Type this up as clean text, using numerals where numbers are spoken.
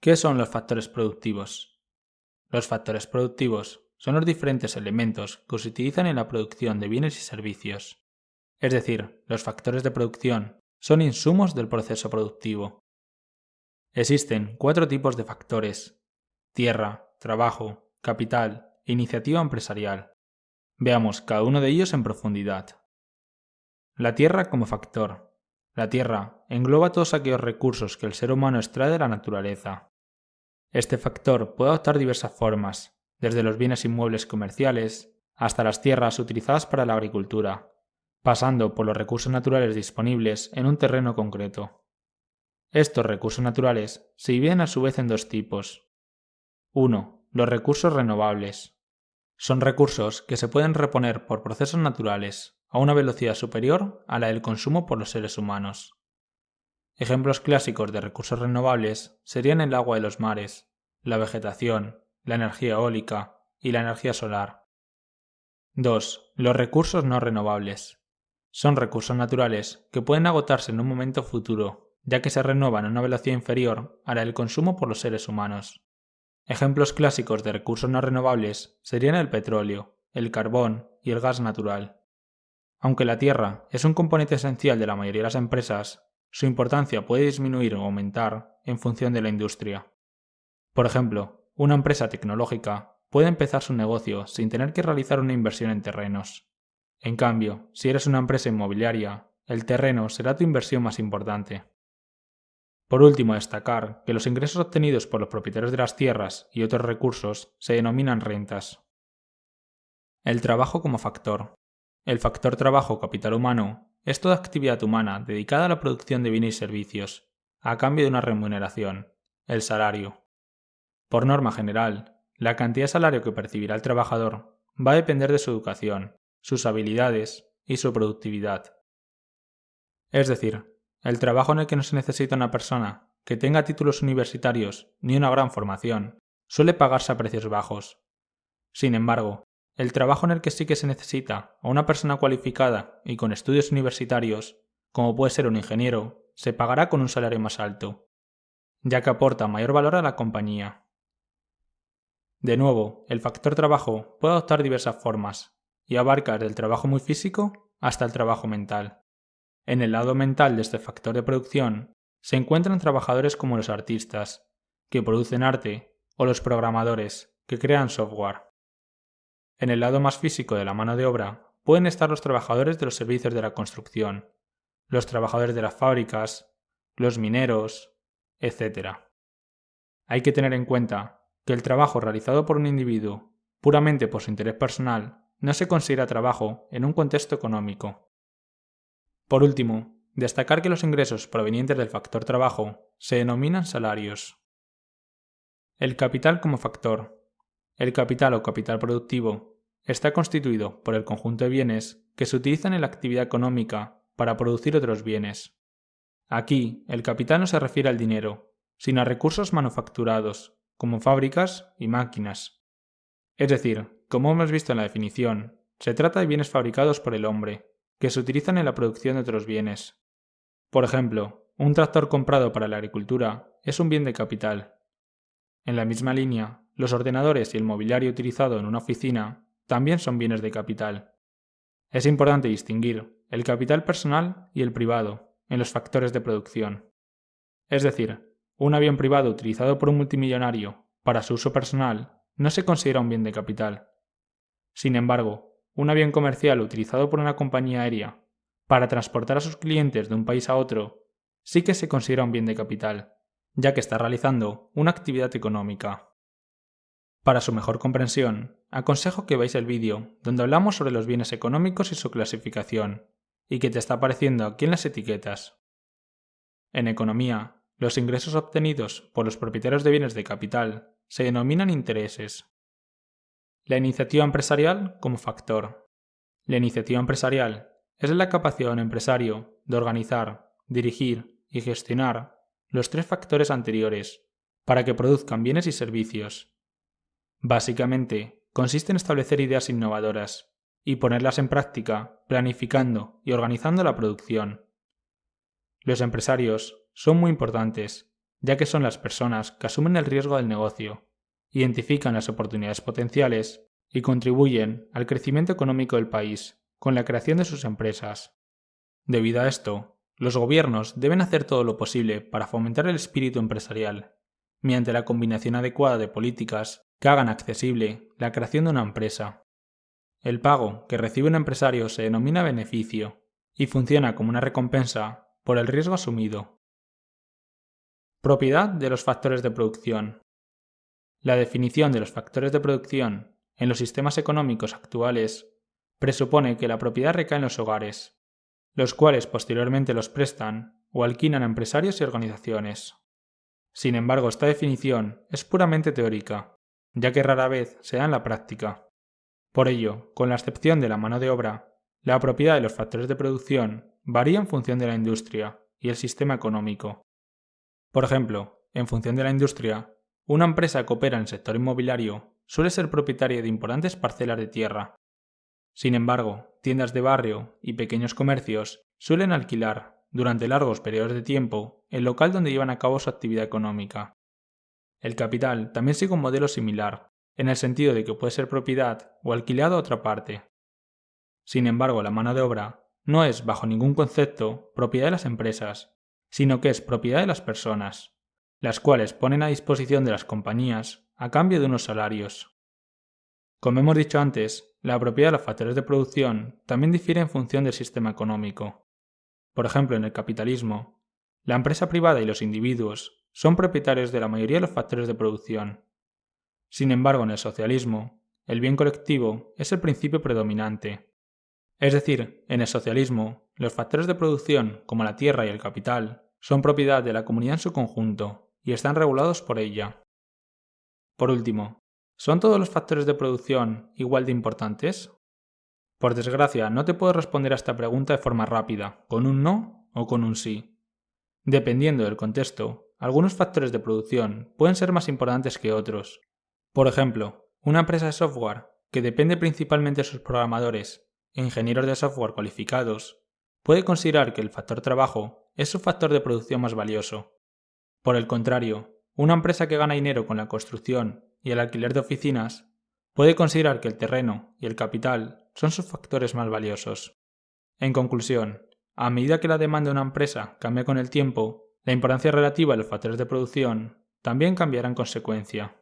¿Qué son los factores productivos? Los factores productivos son los diferentes elementos que se utilizan en la producción de bienes y servicios. Es decir, los factores de producción son insumos del proceso productivo. Existen 4 tipos de factores: tierra, trabajo, capital e iniciativa empresarial. Veamos cada uno de ellos en profundidad. La tierra como factor. La tierra engloba todos aquellos recursos que el ser humano extrae de la naturaleza. Este factor puede adoptar diversas formas, desde los bienes inmuebles comerciales hasta las tierras utilizadas para la agricultura, pasando por los recursos naturales disponibles en un terreno concreto. Estos recursos naturales se dividen a su vez en 2 tipos. 1. Los recursos renovables. Son recursos que se pueden reponer por procesos naturales a una velocidad superior a la del consumo por los seres humanos. Ejemplos clásicos de recursos renovables serían el agua de los mares, la vegetación, la energía eólica y la energía solar. 2. Los recursos no renovables. Son recursos naturales que pueden agotarse en un momento futuro, ya que se renuevan a una velocidad inferior a la del consumo por los seres humanos. Ejemplos clásicos de recursos no renovables serían el petróleo, el carbón y el gas natural. Aunque la tierra es un componente esencial de la mayoría de las empresas, su importancia puede disminuir o aumentar en función de la industria. Por ejemplo, una empresa tecnológica puede empezar su negocio sin tener que realizar una inversión en terrenos. En cambio, si eres una empresa inmobiliaria, el terreno será tu inversión más importante. Por último, destacar que los ingresos obtenidos por los propietarios de las tierras y otros recursos se denominan rentas. El trabajo como factor. El factor trabajo o capital humano es toda actividad humana dedicada a la producción de bienes y servicios, a cambio de una remuneración, el salario. Por norma general, la cantidad de salario que percibirá el trabajador va a depender de su educación, sus habilidades y su productividad. Es decir, el trabajo en el que no se necesita una persona que tenga títulos universitarios ni una gran formación suele pagarse a precios bajos. Sin embargo, el trabajo en el que sí que se necesita a una persona cualificada y con estudios universitarios, como puede ser un ingeniero, se pagará con un salario más alto, ya que aporta mayor valor a la compañía. De nuevo, el factor trabajo puede adoptar diversas formas y abarca desde el trabajo muy físico hasta el trabajo mental. En el lado mental de este factor de producción se encuentran trabajadores como los artistas, que producen arte, o los programadores, que crean software. En el lado más físico de la mano de obra pueden estar los trabajadores de los servicios de la construcción, los trabajadores de las fábricas, los mineros, etc. Hay que tener en cuenta que el trabajo realizado por un individuo puramente por su interés personal no se considera trabajo en un contexto económico. Por último, destacar que los ingresos provenientes del factor trabajo se denominan salarios. El capital como factor. El capital o capital productivo está constituido por el conjunto de bienes que se utilizan en la actividad económica para producir otros bienes. Aquí, el capital no se refiere al dinero, sino a recursos manufacturados, como fábricas y máquinas. Es decir, como hemos visto en la definición, se trata de bienes fabricados por el hombre, que se utilizan en la producción de otros bienes. Por ejemplo, un tractor comprado para la agricultura es un bien de capital. En la misma línea, los ordenadores y el mobiliario utilizado en una oficina también son bienes de capital. Es importante distinguir el capital personal y el privado en los factores de producción. Es decir, un avión privado utilizado por un multimillonario para su uso personal no se considera un bien de capital. Sin embargo, un avión comercial utilizado por una compañía aérea para transportar a sus clientes de un país a otro sí que se considera un bien de capital, ya que está realizando una actividad económica. Para su mejor comprensión, aconsejo que veáis el vídeo donde hablamos sobre los bienes económicos y su clasificación, y que te está apareciendo aquí en las etiquetas. En economía, los ingresos obtenidos por los propietarios de bienes de capital se denominan intereses. La iniciativa empresarial como factor. La iniciativa empresarial es la capacidad de un empresario de organizar, dirigir y gestionar los 3 factores anteriores para que produzcan bienes y servicios. Básicamente, consiste en establecer ideas innovadoras y ponerlas en práctica planificando y organizando la producción. Los empresarios son muy importantes, ya que son las personas que asumen el riesgo del negocio, identifican las oportunidades potenciales y contribuyen al crecimiento económico del país con la creación de sus empresas. Debido a esto, los gobiernos deben hacer todo lo posible para fomentar el espíritu empresarial, mediante la combinación adecuada de políticas que hagan accesible la creación de una empresa. El pago que recibe un empresario se denomina beneficio y funciona como una recompensa por el riesgo asumido. Propiedad de los factores de producción. La definición de los factores de producción en los sistemas económicos actuales presupone que la propiedad recae en los hogares, los cuales posteriormente los prestan o alquilan a empresarios y organizaciones. Sin embargo, esta definición es puramente teórica, ya que rara vez se da en la práctica. Por ello, con la excepción de la mano de obra, la propiedad de los factores de producción varía en función de la industria y el sistema económico. Por ejemplo, en función de la industria, una empresa que opera en el sector inmobiliario suele ser propietaria de importantes parcelas de tierra. Sin embargo, tiendas de barrio y pequeños comercios suelen alquilar, durante largos periodos de tiempo, el local donde llevan a cabo su actividad económica. El capital también sigue un modelo similar, en el sentido de que puede ser propiedad o alquilado a otra parte. Sin embargo, la mano de obra no es, bajo ningún concepto, propiedad de las empresas, sino que es propiedad de las personas, las cuales ponen a disposición de las compañías a cambio de unos salarios. Como hemos dicho antes, la propiedad de los factores de producción también difiere en función del sistema económico. Por ejemplo, en el capitalismo, la empresa privada y los individuos son propietarios de la mayoría de los factores de producción. Sin embargo, en el socialismo, el bien colectivo es el principio predominante. Es decir, en el socialismo, los factores de producción, como la tierra y el capital, son propiedad de la comunidad en su conjunto y están regulados por ella. Por último, ¿son todos los factores de producción igual de importantes? Por desgracia, no te puedo responder a esta pregunta de forma rápida, con un no o con un sí. Dependiendo del contexto, algunos factores de producción pueden ser más importantes que otros. Por ejemplo, una empresa de software que depende principalmente de sus programadores e ingenieros de software cualificados puede considerar que el factor trabajo es su factor de producción más valioso. Por el contrario, una empresa que gana dinero con la construcción y el alquiler de oficinas puede considerar que el terreno y el capital son sus factores más valiosos. En conclusión, a medida que la demanda de una empresa cambia con el tiempo, la importancia relativa de los factores de producción también cambiará en consecuencia.